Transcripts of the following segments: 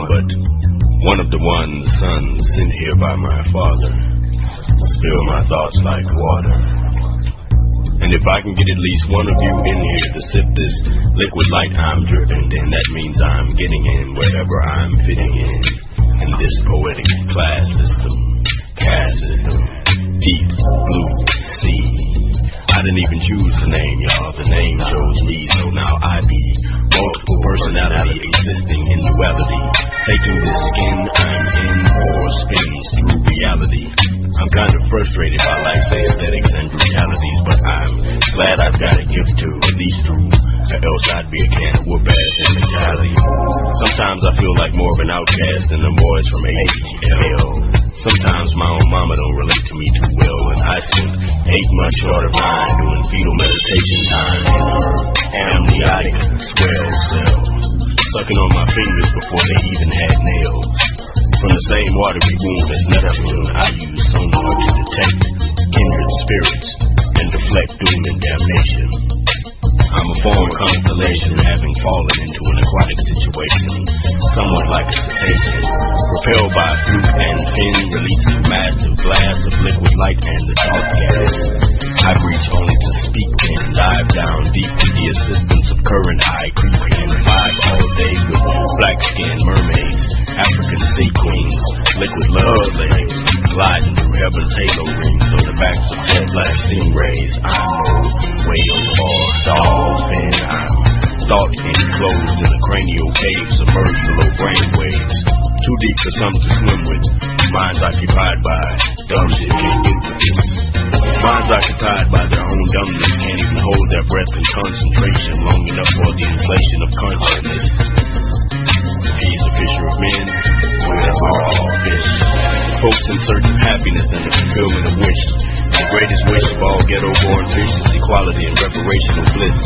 but one of the sons sent here by my father. Spill my thoughts like water. And if I can get at least one of you in here to sip this liquid light I'm dripping, then that means I'm getting in wherever I'm fitting in this poetic class system, caste system, Deep Blue See. I didn't even choose the name, y'all. The name chose me, so now I be multiple personality existing in duality, taking the skin I'm in or spins through reality. I'm kind of frustrated by life's aesthetics and brutalities, but I'm glad I've got a gift to at least through, or else I'd be a can of whoop-ass in mentality. Sometimes I feel like more of an outcast than the boys from ATL. Sometimes my own mama don't relate to me too well, and I spent 8 months short of 9 doing fetal meditation time in her amniotic swell cell, sucking on my fingers before they even had nails. From the same watery womb as Neptune, I use sonar to detect kindred spirits and deflect doom and damnation. I'm a former constellation, having fallen into an aquatic situation, somewhat like a cetacean, propelled by fluke and fin, releasing massive blasts of liquid light and the dark gas. I reach only to speak and dive down deep with the assistance of current eye creeping and vibe all day with black-skinned mermaids, African sea queens, liquid love slaves, gliding through heaven's halo rings on the backs of jet black stingrays. I'm no whale or dolphin. I'm thought enclosed in a cranial cave, submerged below brain waves, too deep for some to swim with. Minds occupied by dumb shit, can't get with this. Minds occupied by their own dumbness, can't even hold their breath in concentration long enough for the inflation of consciousness. He's a fisher of men, we're all fish. Folks in search of happiness and the fulfillment of wish. The greatest wish of all ghetto-born fish is equality and reparational bliss.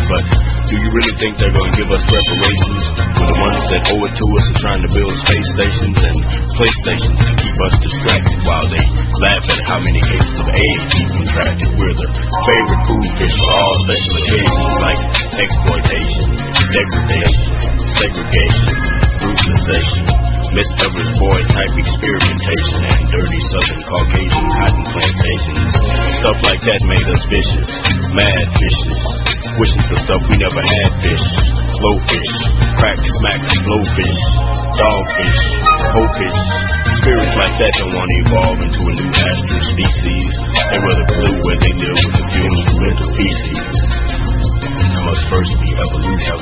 But do you really think they're going to give us reparations for the ones that owe it to us and trying to build space stations and playstations to keep us distracted while they laugh at how many cases of AIDS we've contracted? We're the favorite food fish for all special occasions like exploitation, degradation, segregation, brutalization, Miss Everest boy type experimentation, and dirty southern Caucasian cotton plantations. Stuff like that made us vicious, mad fishes, wishing for stuff we never had. Fish, blowfish, crack, smack, blowfish, dogfish, hopefish. Spirits like that don't want to evolve into a new astral species. They rather flew where they live with the fumes from mental feces. There must first be evolution.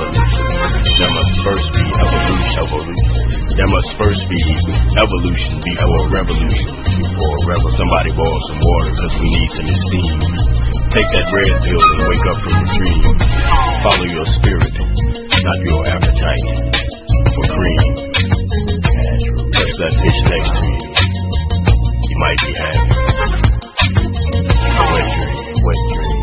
There must first be evolution. There must first be evolution before revolution. Somebody boil some water, cause we need some esteem. Take that red pill and wake up from your dream. Follow your spirit, not your appetite for cream. Touch that fish next to you. You might be having a wet dream.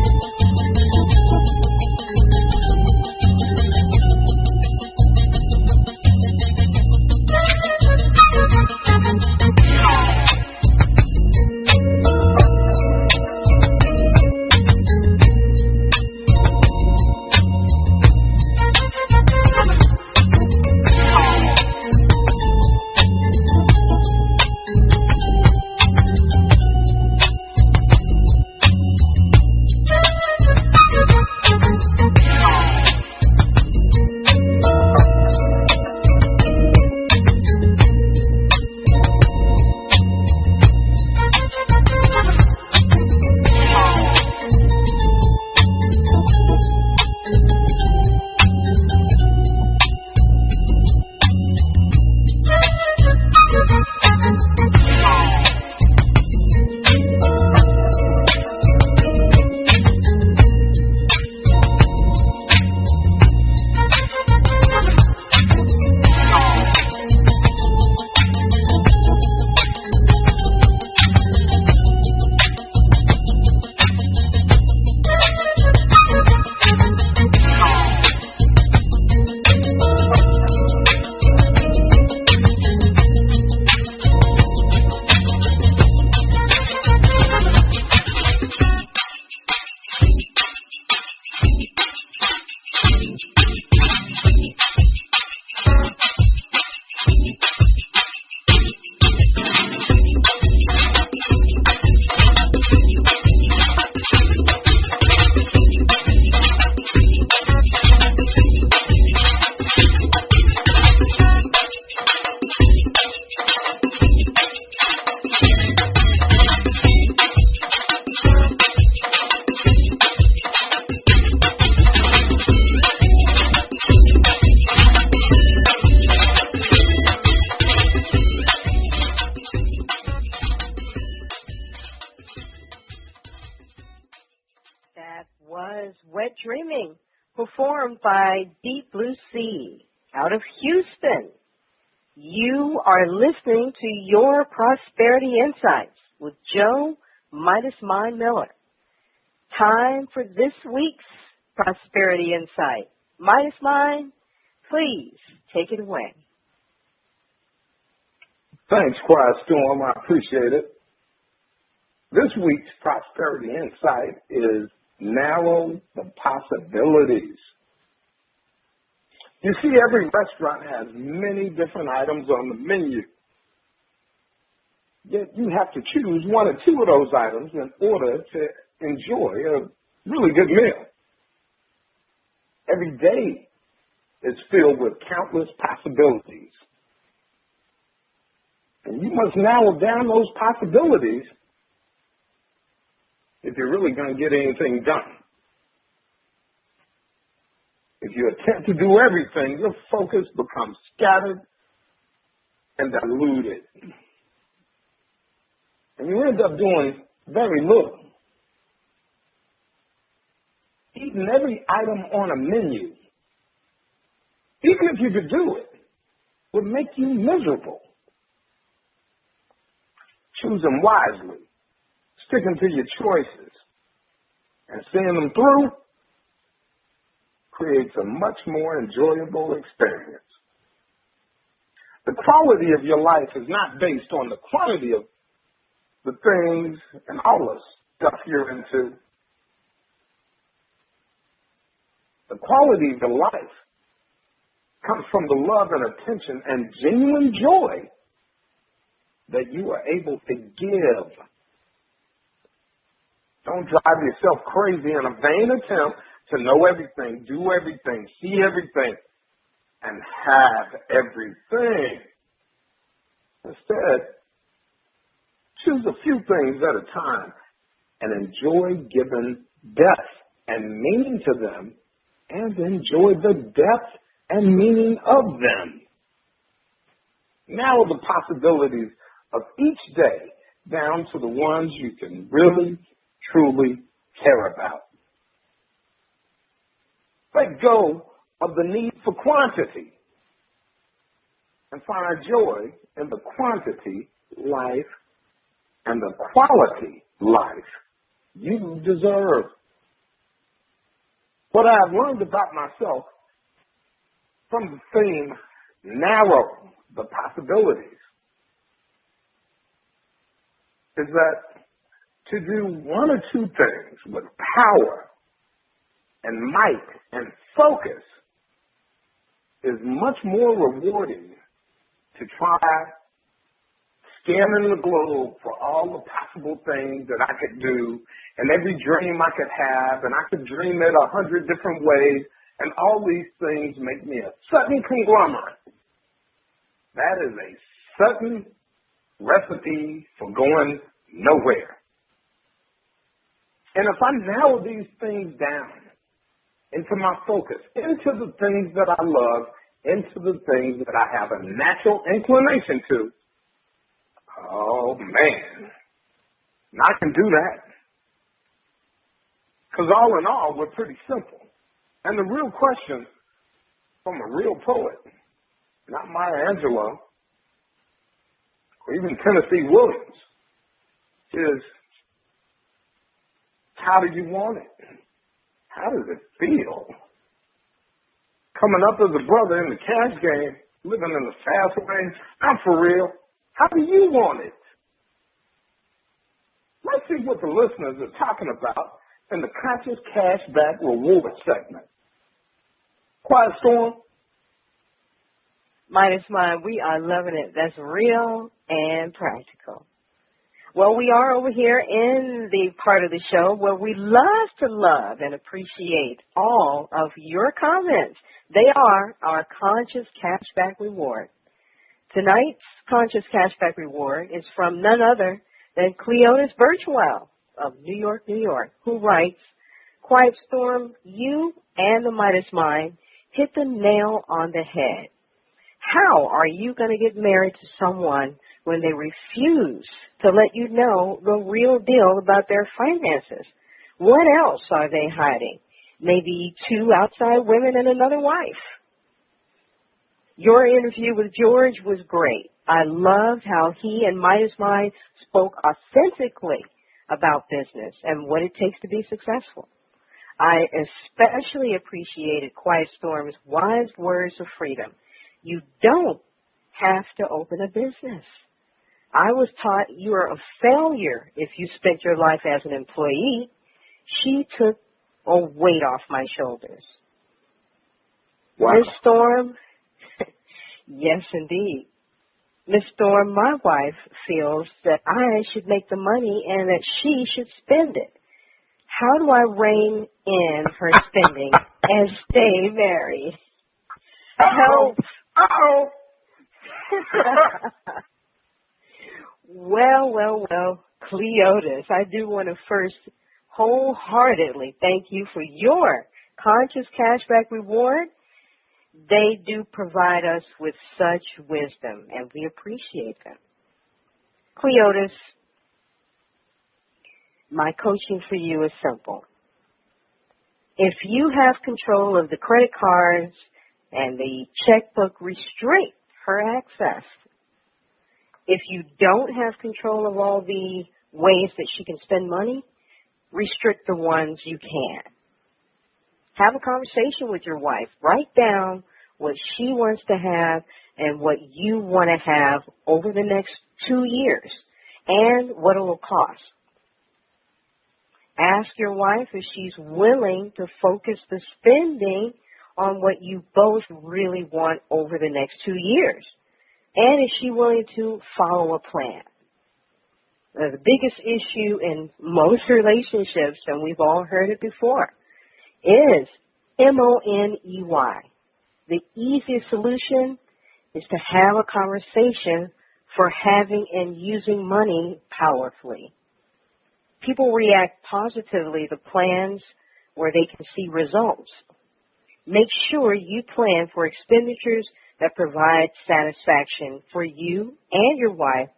Dreaming, performed by Deep Blue See out of Houston. You are listening to Your Prosperity Insights with Joe Midas Mind Miller. Time for this week's Prosperity Insight. Midas Mind, please take it away. Thanks, Quiet Storm. I appreciate it. This week's Prosperity Insight is narrow the possibilities. You see, every restaurant has many different items on the menu. Yet you have to choose one or two of those items in order to enjoy a really good meal. Every day is filled with countless possibilities. And you must narrow down those possibilities if you're really going to get anything done. If you attempt to do everything, your focus becomes scattered and diluted. And you end up doing very little. Eating every item on a menu, even if you could do it, would make you miserable. Choosing wisely, sticking to your choices, and seeing them through creates a much more enjoyable experience. The quality of your life is not based on the quantity of the things and all the stuff you're into. The quality of your life comes from the love and attention and genuine joy that you are able to give. Don't drive yourself crazy in a vain attempt to know everything, do everything, see everything, and have everything. Instead, choose a few things at a time and enjoy giving depth and meaning to them, and enjoy the depth and meaning of them. Narrow the possibilities of each day down to the ones you can really, truly care about. Let go of the need for quantity and find joy in the quantity life and the quality life you deserve. What I have learned about myself from the theme, narrow the possibilities, is that to do one or two things with power and might and focus is much more rewarding to try scanning the globe for all the possible things that I could do and every dream I could have, and I could dream it 100 different ways, and all these things make me a sudden conglomerate. That is a sudden recipe for going nowhere. And if I narrow these things down into my focus, into the things that I love, into the things that I have a natural inclination to, oh man, I can do that. Because all in all, we're pretty simple. And the real question from a real poet, not Maya Angelou, or even Tennessee Williams, is how do you want it? How does it feel? Coming up as a brother in the cash game, living in the fast lane, I'm for real. How do you want it? Let's see what the listeners are talking about in the Conscious Cashback Reward segment. Quiet Storm. Midas Mind, we are loving it. That's real and practical. Well, we are over here in the part of the show where we love to love and appreciate all of your comments. They are our Conscious Cashback Reward. Tonight's Conscious Cashback Reward is from none other than Cleotis Birchwell of New York, New York, who writes, Quiet Storm, you and the Midas Mind hit the nail on the head. How are you going to get married to someone when they refuse to let you know the real deal about their finances? What else are they hiding? maybe 2 outside women and another wife. Your interview with George was great. I loved how he and Midas Mind spoke authentically about business and what it takes to be successful. I especially appreciated Quiet Storm's wise words of freedom. You don't have to open a business. I was taught you are a failure if you spent your life as an employee. She took a weight off my shoulders. Wow. Miss Storm, yes, indeed. Miss Storm, my wife feels that I should make the money and that she should spend it. How do I rein in her spending and stay married? Help. Uh-oh. Well, Cleotis, I do want to first wholeheartedly thank you for your conscious cashback reward. They do provide us with such wisdom, and we appreciate them. Cleotis, my coaching for you is simple. If you have control of the credit cards and the checkbook, restrict her access. If you don't have control of all the ways that she can spend money, restrict the ones you can. Have a conversation with your wife. Write down what she wants to have and what you want to have over the next 2 years and what it will cost. Ask your wife if she's willing to focus the spending on what you both really want over the next 2 years. And is she willing to follow a plan? Now, the biggest issue in most relationships, and we've all heard it before, is money. The easiest solution is to have a conversation for having and using money powerfully. People react positively to plans where they can see results. Make sure you plan for expenditures that provide satisfaction for you and your wife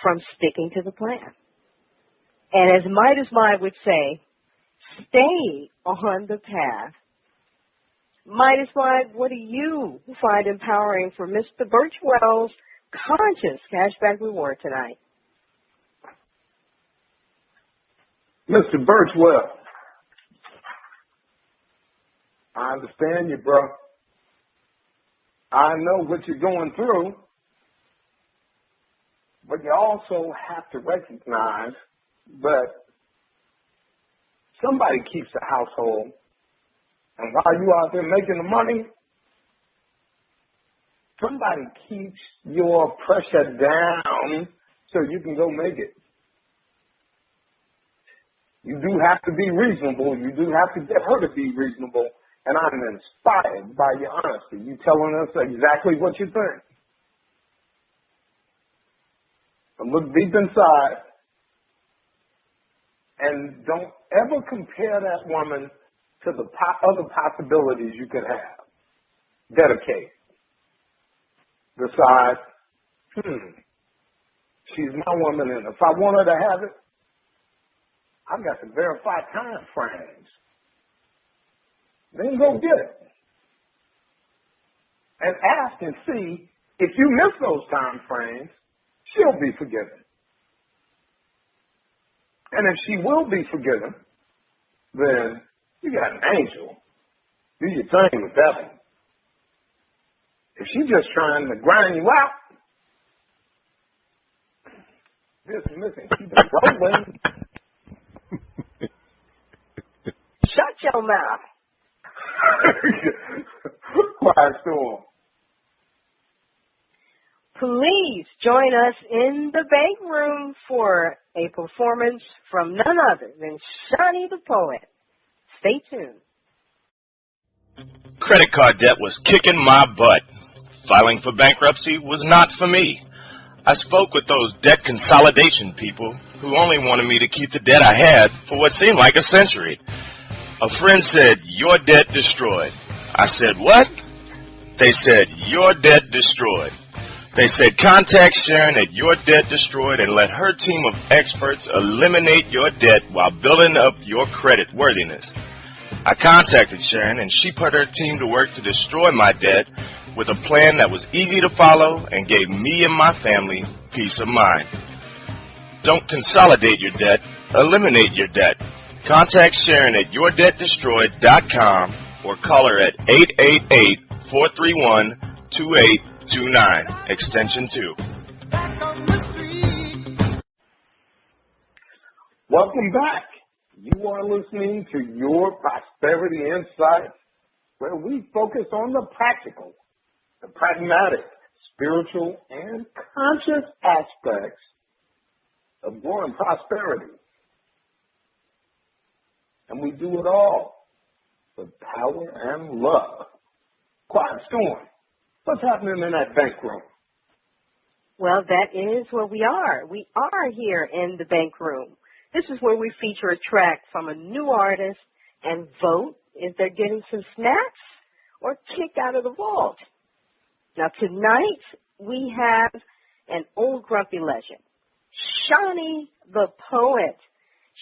from sticking to the plan. And as Midas Mind would say, stay on the path. Midas Mind, what do you find empowering for Mr. Birchwell's conscious cashback reward tonight? Mr. Birchwell, I understand you, bro. I know what you're going through, but you also have to recognize that somebody keeps the household, and while you out there making the money, somebody keeps your pressure down so you can go make it. You do have to be reasonable. You do have to get her to be reasonable. And I'm inspired by your honesty. You telling us exactly what you think. So look deep inside and don't ever compare that woman to the other possibilities you could have. Dedicate. Decide, she's my woman, and if I want her to have it, I've got to verify time frames. Then go get it. And ask and see if you miss those time frames, she'll be forgiven. And if she will be forgiven, then you got an angel. Do your thing with that one. If she's just trying to grind you out, this and this and keep it rolling. Shut your mouth. Quiet Storm. Please join us in the bank room for a performance from none other than Shanie the Poet. Stay tuned. Credit card debt was kicking my butt. Filing for bankruptcy was not for me. I spoke with those debt consolidation people who only wanted me to keep the debt I had for what seemed like a century. A friend said, "Your debt destroyed." I said, "What?" They said, "Your debt destroyed." They said, "Contact Sharon at Your Debt Destroyed and let her team of experts eliminate your debt while building up your credit worthiness." I contacted Sharon, and she put her team to work to destroy my debt with a plan that was easy to follow and gave me and my family peace of mind. Don't consolidate your debt, eliminate your debt. Contact Sharon at yourdebtdestroyed.com or call her at 888-431-2829, extension 2. Welcome back. You are listening to Your Prosperity Insights, where we focus on the practical, the pragmatic, spiritual, and conscious aspects of growing prosperity. And we do it all with power and love. Quiet Storm, what's happening in that bank room? Well, that is where we are. We are here in the bank room. This is where we feature a track from a new artist and vote if they're getting some snaps or kicked out of the vault. Now, tonight we have an old grumpy legend, Shanie the Poet.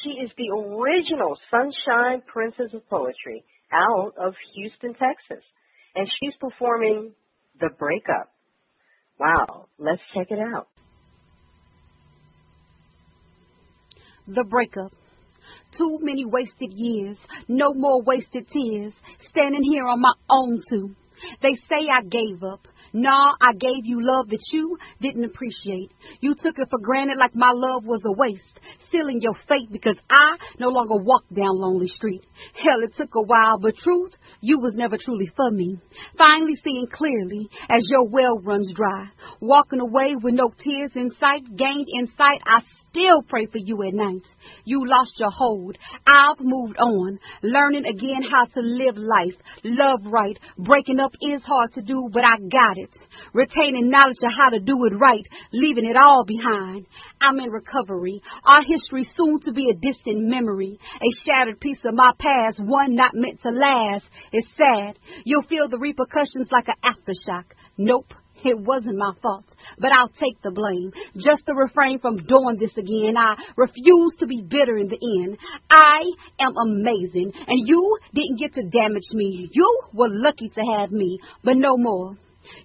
She is the original Sunshine Princess of Poetry out of Houston, Texas, and she's performing The Breakup. Wow, let's check it out. The breakup. Too many wasted years, no more wasted tears, standing here on my own too. They say I gave up. Nah, I gave you love that you didn't appreciate. You took it for granted like my love was a waste, sealing your fate because I no longer walk down Lonely Street. Hell, it took a while, but truth, you was never truly for me. Finally seeing clearly as your well runs dry, walking away with no tears in sight, gained insight, I still pray for you at night. You lost your hold. I've moved on, learning again how to live life, love right. Breaking up is hard to do, but I got it. Retaining knowledge of how to do it right, leaving it all behind. I'm in recovery. Our history soon to be a distant memory. A shattered piece of my past, one not meant to last. It's sad. You'll feel the repercussions like an aftershock. Nope. It wasn't my fault, but I'll take the blame. Just to refrain from doing this again, I refuse to be bitter in the end. I am amazing, and you didn't get to damage me. You were lucky to have me, but no more.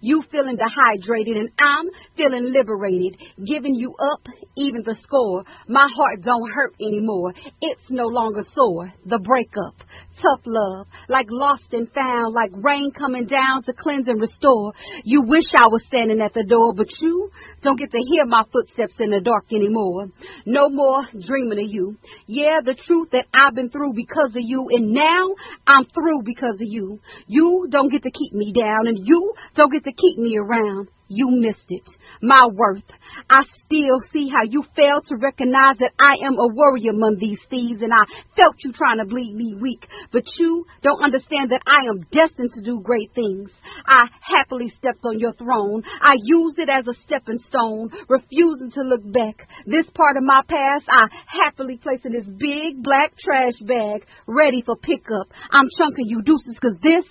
You feeling dehydrated and I'm feeling liberated, giving you up even the score. My heart don't hurt anymore. It's no longer sore. The breakup, tough love, like lost and found, like rain coming down to cleanse and restore. You wish I was standing at the door, but you don't get to hear my footsteps in the dark anymore. No more dreaming of you. Yeah, the truth that I've been through because of you, and now I'm through because of you. You don't get to keep me down, and you don't get to keep me around. You missed it. My worth. I still see how you failed to recognize that I am a warrior among these thieves, and I felt you trying to bleed me weak. But you don't understand that I am destined to do great things. I happily stepped on your throne. I used it as a stepping stone, refusing to look back. This part of my past, I happily place in this big black trash bag, ready for pickup. I'm chunking you deuces because this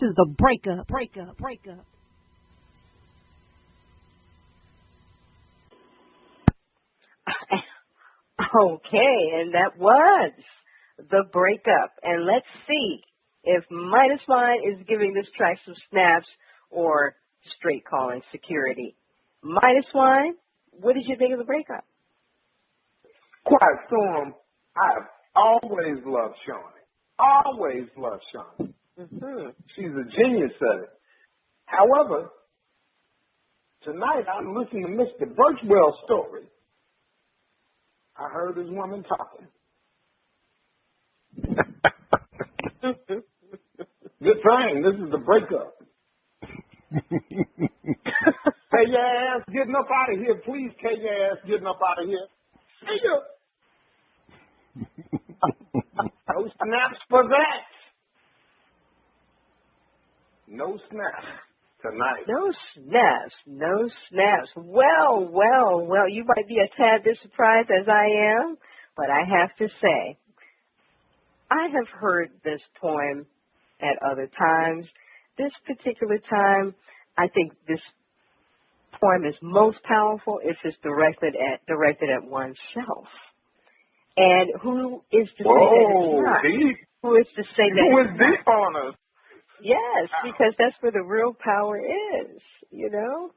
is the breakup. Breakup. Okay, and that was The Breakup. And let's see if Midas Mind is giving this track some snaps or straight calling security. Midas Mind, what did you think of The Breakup? Quiet Storm, I've always loved Shanie. Always loved Shanie. Mm-hmm. She's a genius at it. However, tonight I'm listening to Mr. Birchwell's story. I heard this woman talking. Good thing, this is the breakup. Hey, your ass getting up out of here. Please, K, your ass getting up out of here. See ya. No snaps for that. No snaps tonight. No snaps. Well, you might be a tad bit surprised as I am, but I have to say, I have heard this poem at other times. This particular time, I think this poem is most powerful if it's directed at oneself. And who is to say that it's not? Deep. Who is to say that Who it's is not? deep on us? Yes, because that's where the real power is, you know?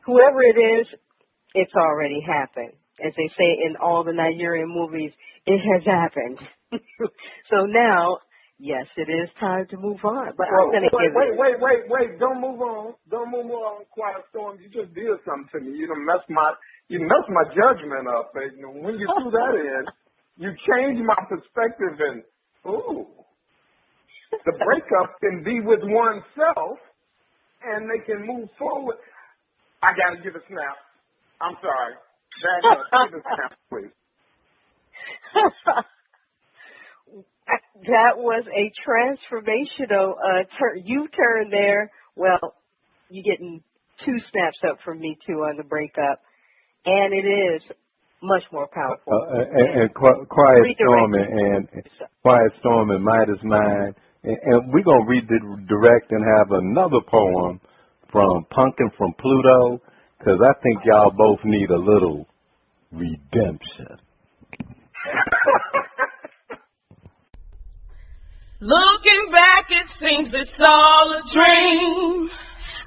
Whoever it is, it's already happened. As they say in all the Nigerian movies, it has happened. So now, yes, it is time to move on. But I'm going to give it. Wait. Don't move on. Don't move on, Quiet Storm. You just did something to me. You messed my judgment up. And when you threw that in, you changed my perspective and, ooh. The breakup can be with oneself, and they can move forward. I got to give a snap. I'm sorry. Give a snap, please. That was a transformational U-turn there. Well, you're getting 2 snaps up from me, too, on the breakup. And it is much more powerful. And Quiet Storm and Midas Mind. And we're going to redirect and have another poem from Punkin from Pluto, because I think y'all both need a little redemption. Looking back, it seems it's all a dream.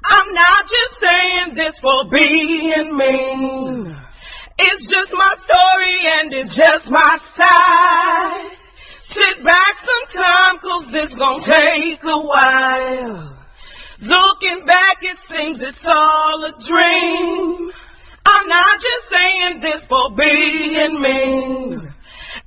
I'm not just saying this for being mean. It's just my story and it's just my side. Sit back sometime, 'cause it's gonna take a while. Looking back, it seems it's all a dream. I'm not just saying this for being mean.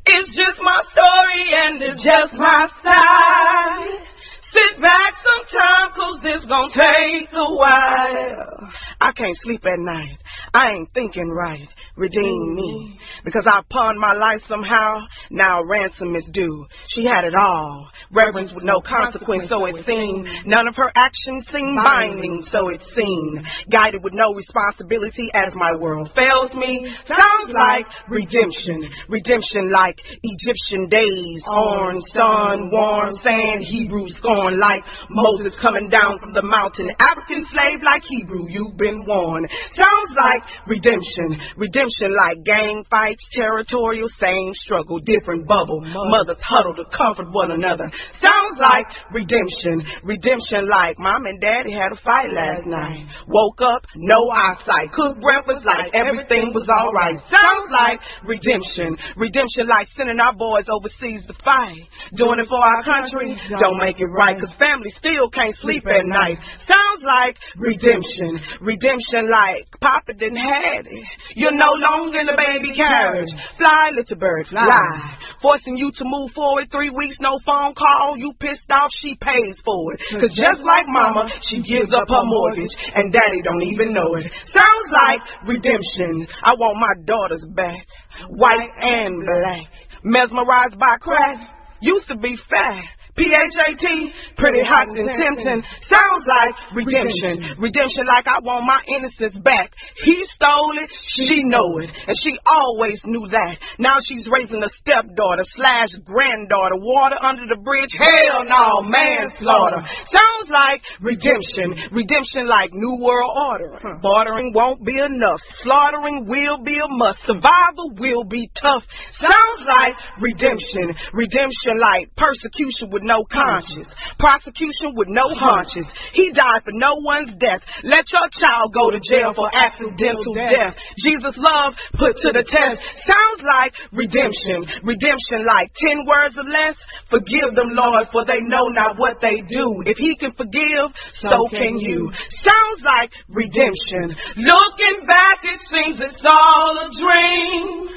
It's just my story and it's just my side. Sit back sometime, 'cause this gonna take a while. I can't sleep at night. I ain't thinking right. Redeem me. Because I pawned my life somehow. Now ransom is due. She had it all. Reverence with no consequence, so it seemed. None of her actions seemed binding, so it seemed. Guided with no responsibility as my world fails me. Sounds like redemption. Redemption like Egyptian days. Orange, sun, warm, sand, Hebrews gone like Moses coming down from the mountain. African slave like Hebrew, you've been warned. Sounds like redemption. Redemption like gang fights, territorial, same struggle, different bubble. Mothers huddle to comfort one another. Sounds like redemption. Redemption like mom and daddy had a fight last night. Woke up, no eyesight. Cooked breakfast like everything was alright. Sounds like redemption. Redemption like sending our boys overseas to fight. Doing it for our country, don't make it right, 'cause family still can't sleep at night. Sounds like redemption. Redemption like Papa didn't have it. You're no longer in the baby carriage. Fly, little bird, fly. Forcing you to move forward 3 weeks, no phone call. You pissed off, she pays for it. 'Cause just like mama, she gives up her mortgage, and daddy don't even know it. Sounds like redemption. I want my daughters back, white and black. Mesmerized by crack, used to be fat. PHAT, pretty hot and tempting. Sounds like redemption. Redemption like I want my innocence back. He stole it, she know it, and she always knew that. Now she's raising a stepdaughter / granddaughter. Water under the bridge, hell no, manslaughter. Sounds like redemption. Redemption like new world order. Bartering won't be enough. Slaughtering will be a must. Survival will be tough. Sounds like redemption. Redemption like persecution with no conscience. Prosecution with no haunches. He died for no one's death. Let your child go to jail for accidental death. Jesus' love put to the test. Sounds like redemption. Redemption like 10 words or less. Forgive them, Lord, for they know not what they do. If he can forgive, so can you. Sounds like redemption. Looking back, it seems it's all a dream.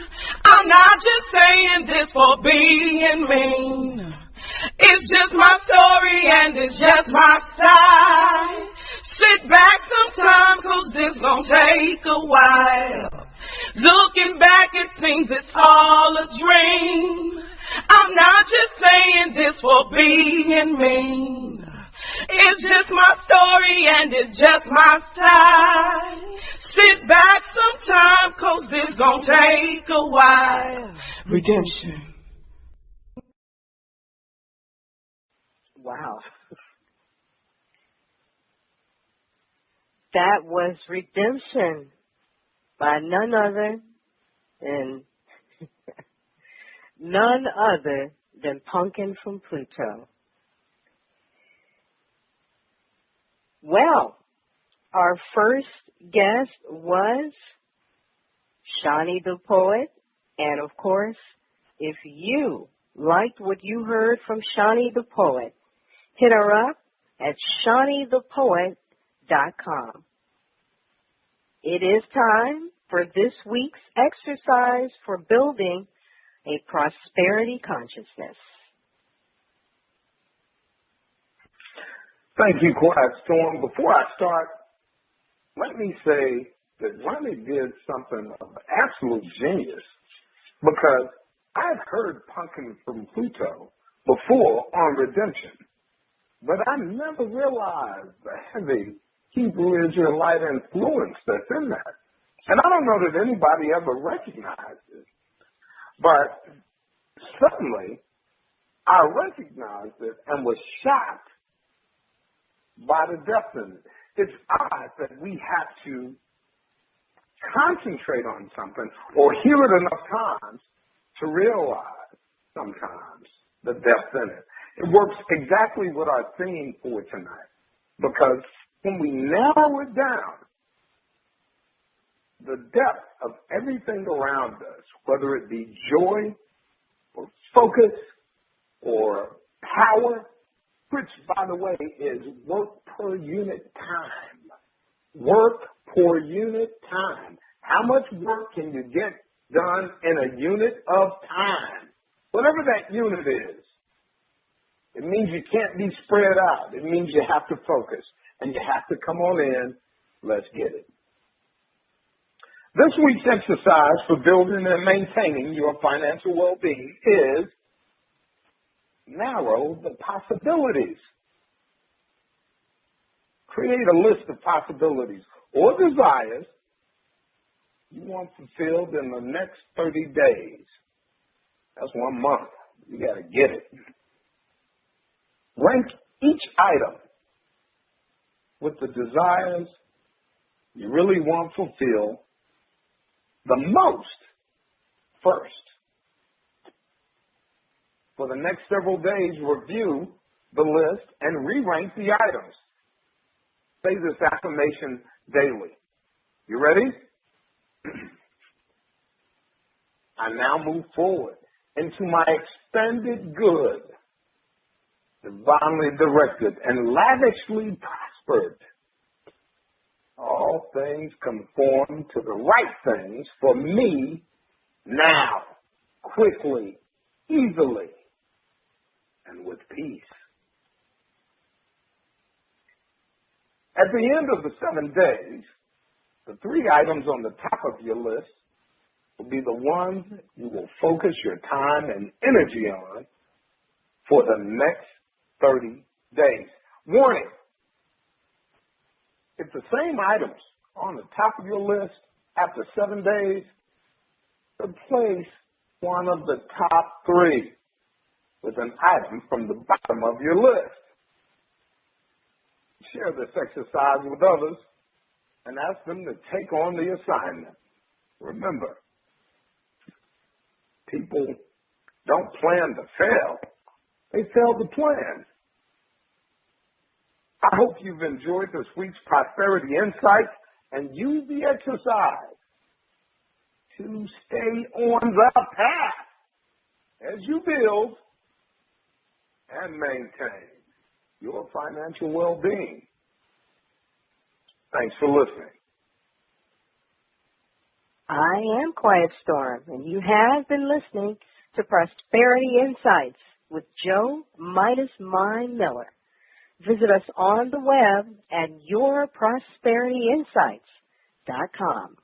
I'm not just saying this for being mean. It's just my story and it's just my side. Sit back sometime, 'cause this gon' take a while. Looking back, it seems it's all a dream. I'm not just saying this for being mean. It's just my story and it's just my side. Sit back sometime, 'cause this gon' take a while. Redemption. Wow. That was Redemption by none other than none other than Punkin from Pluto. Well, our first guest was Shanie the Poet. And, of course, if you liked what you heard from Shanie the Poet, hit her up at ShanieThePoet.com. It is time for this week's exercise for building a prosperity consciousness. Thank you, Quiet Storm. Before I start, let me say that Ronnie did something of absolute genius, because I've heard Punkin from Pluto before on Redemption, but I never realized the heavy Hebrew Israelite influence that's in that. And I don't know that anybody ever recognized it. But suddenly, I recognized it and was shocked by the depth in it. It's odd that we have to concentrate on something or hear it enough times to realize sometimes the depth in it. It works exactly with our theme for tonight, because when we narrow it down, the depth of everything around us, whether it be joy or focus or power, which, by the way, is work per unit time. Work per unit time. How much work can you get done in a unit of time? Whatever that unit is. It means you can't be spread out. It means you have to focus. And you have to come on in. Let's get it. This week's exercise for building and maintaining your financial well-being is narrow the possibilities. Create a list of possibilities or desires you want fulfilled in the next 30 days. That's 1 month. You got to get it. Rank each item with the desires you really want fulfilled the most first. For the next several days, review the list and re-rank the items. Say this affirmation daily. You ready? I now move forward into my expanded good, divinely directed and lavishly prospered. All things conform to the right things for me now, quickly, easily, and with peace. At the end of the 7 days, the 3 items on the top of your list will be the ones you will focus your time and energy on for the next 30 days. Warning: if the same items are on the top of your list after 7 days, replace one of the top 3 with an item from the bottom of your list. Share this exercise with others and ask them to take on the assignment. Remember, people don't plan to fail. They fail to plan. I hope you've enjoyed this week's Prosperity Insights and use the exercise to stay on the path as you build and maintain your financial well-being. Thanks for listening. I am Quiet Storm, and you have been listening to Prosperity Insights with Joe Midas Mind Miller. Visit us on the web at yourprosperityinsights.com.